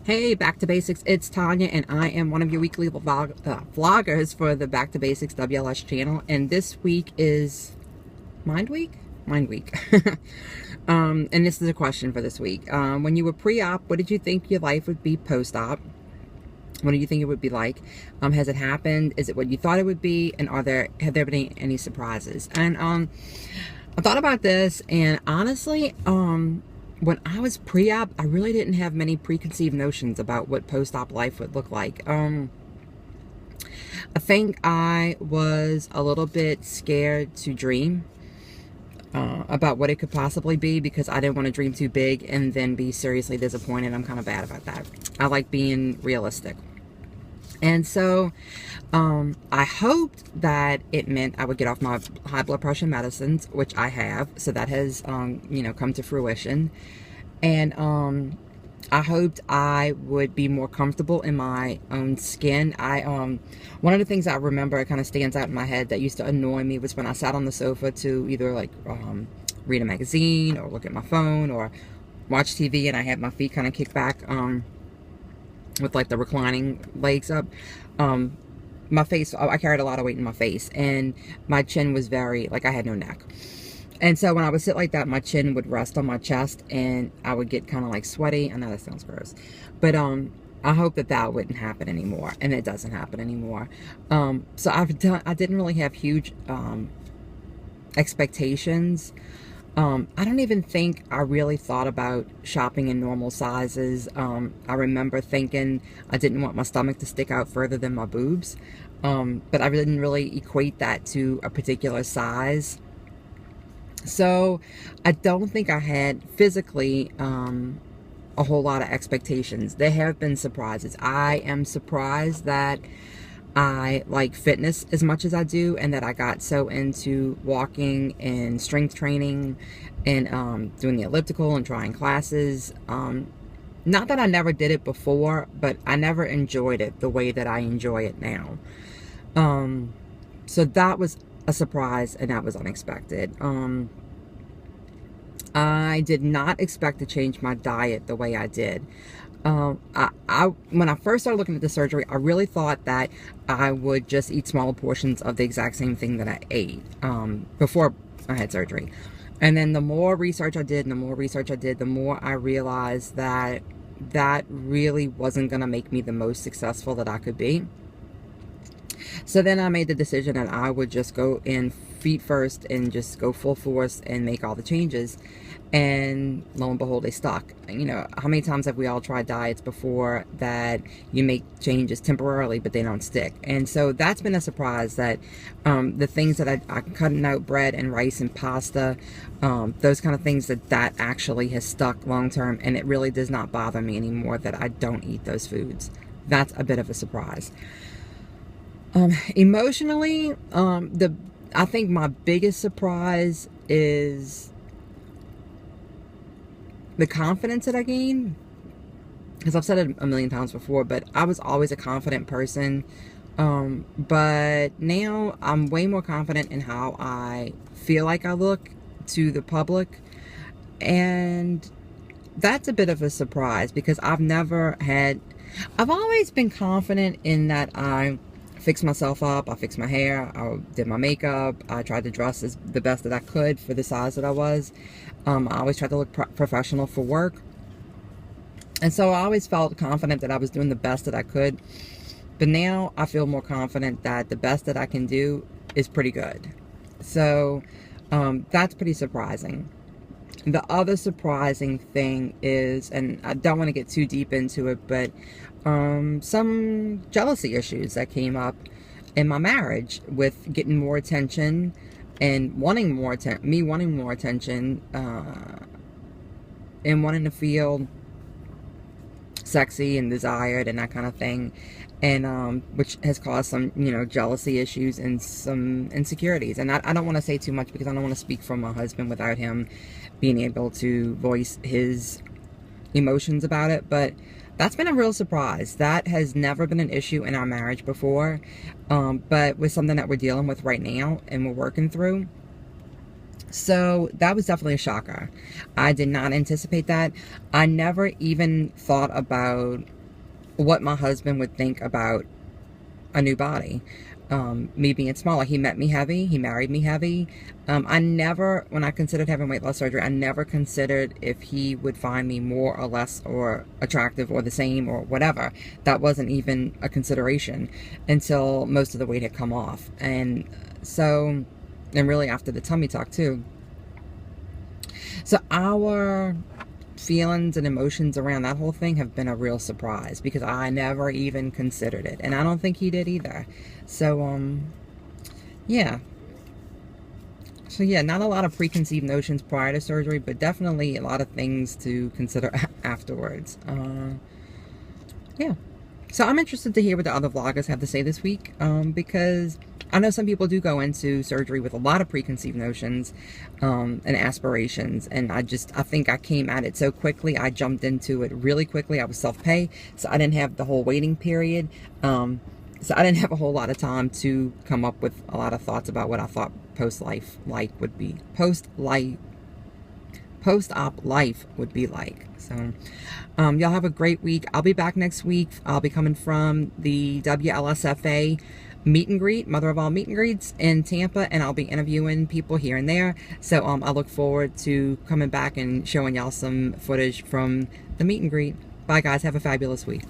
Hey, Back to Basics, it's Tanya, and I am one of your weekly vloggers for the Back to Basics WLS channel. And this week is Mind Week? Mind Week. And this is a question for this week. When you were pre-op, what did you think your life would be post-op? What do you think it would be like? Has it happened? Is it what you thought it would be? And have there been any surprises? And I thought about this, and honestly, when I was pre-op, I really didn't have many preconceived notions about what post-op life would look like. I think I was a little bit scared to dream about what it could possibly be, because I didn't want to dream too big and then be seriously disappointed. I'm kind of bad about that. I like being realistic. And so I hoped that it meant I would get off my high blood pressure medicines, which I have. So that has, come to fruition. And I hoped I would be more comfortable in my own skin. One of the things I remember, it kind of stands out in my head, that used to annoy me was when I sat on the sofa to either read a magazine or look at my phone or watch TV, and I had my feet kind of kicked back, with like the reclining legs up. My face, I carried a lot of weight in my face, and my chin was very, I had no neck. And so when I would sit like that, my chin would rest on my chest, and I would get kind of sweaty. I know that sounds gross, but I hope that wouldn't happen anymore, and it doesn't happen anymore. So I didn't really have huge expectations. I don't even think I really thought about shopping in normal sizes. I remember thinking I didn't want my stomach to stick out further than my boobs. But I didn't really equate that to a particular size. So I don't think I had physically a whole lot of expectations. There have been surprises. I am surprised that I like fitness as much as I do, and that I got so into walking and strength training and doing the elliptical and trying classes. Not that I never did it before, but I never enjoyed it the way that I enjoy it now. So that was a surprise, and that was unexpected. I did not expect to change my diet the way I did. When I first started looking at the surgery, I really thought that I would just eat smaller portions of the exact same thing that I ate before I had surgery. And then the more research I did, and the more research I did, the more I realized that that really wasn't going to make me the most successful that I could be. So then I made the decision that I would just go in feet first and just go full force and make all the changes. And lo and behold, they stuck. You know, how many times have we all tried diets before that you make changes temporarily, but they don't stick? And so that's been a surprise, that the things that I cutting out bread and rice and pasta, those kind of things, that actually has stuck long term, and it really does not bother me anymore that I don't eat those foods. That's a bit of a surprise. Emotionally, I think my biggest surprise is the confidence that I gained. Because I've said it a million times before, but I was always a confident person. But now I'm way more confident in how I feel like I look to the public. And that's a bit of a surprise, because I've always been confident in that I fixed myself up, I fixed my hair, I did my makeup, I tried to dress as the best that I could for the size that I was. I always tried to look professional for work. And so I always felt confident that I was doing the best that I could. But now I feel more confident that the best that I can do is pretty good. So that's pretty surprising. The other surprising thing is, and I don't want to get too deep into it, but some jealousy issues that came up in my marriage, with getting more attention and wanting more attention, and wanting to feel sexy and desired and that kind of thing, and which has caused some jealousy issues and some insecurities. And I don't want to say too much, because I don't want to speak for my husband without him being able to voice his emotions about it. But that's been a real surprise. That has never been an issue in our marriage before, but with something that we're dealing with right now and we're working through. So that was definitely a shocker. I did not anticipate that. I never even thought about what my husband would think about a new body. Me being smaller. He met me heavy. He married me heavy. I never, when I considered having weight loss surgery, I never considered if he would find me more or less or attractive or the same or whatever. That wasn't even a consideration until most of the weight had come off. And so, and really after the tummy tuck too. So our feelings and emotions around that whole thing have been a real surprise, because I never even considered it, and I don't think he did either. So yeah, not a lot of preconceived notions prior to surgery, but definitely a lot of things to consider afterwards. Yeah, so I'm interested to hear what the other vloggers have to say this week, because I know some people do go into surgery with a lot of preconceived notions and aspirations, and I think I came at it so quickly. I jumped into it really quickly. I was self-pay, so I didn't have the whole waiting period. So I didn't have a whole lot of time to come up with a lot of thoughts about what I thought post-op life would be like. So y'all have a great week. I'll be back next week. I'll be coming from the WLSFA meet and greet, mother of all meet and greets in Tampa, and I'll be interviewing people here and there. So I look forward to coming back and showing y'all some footage from the meet and greet. Bye guys, have a fabulous week.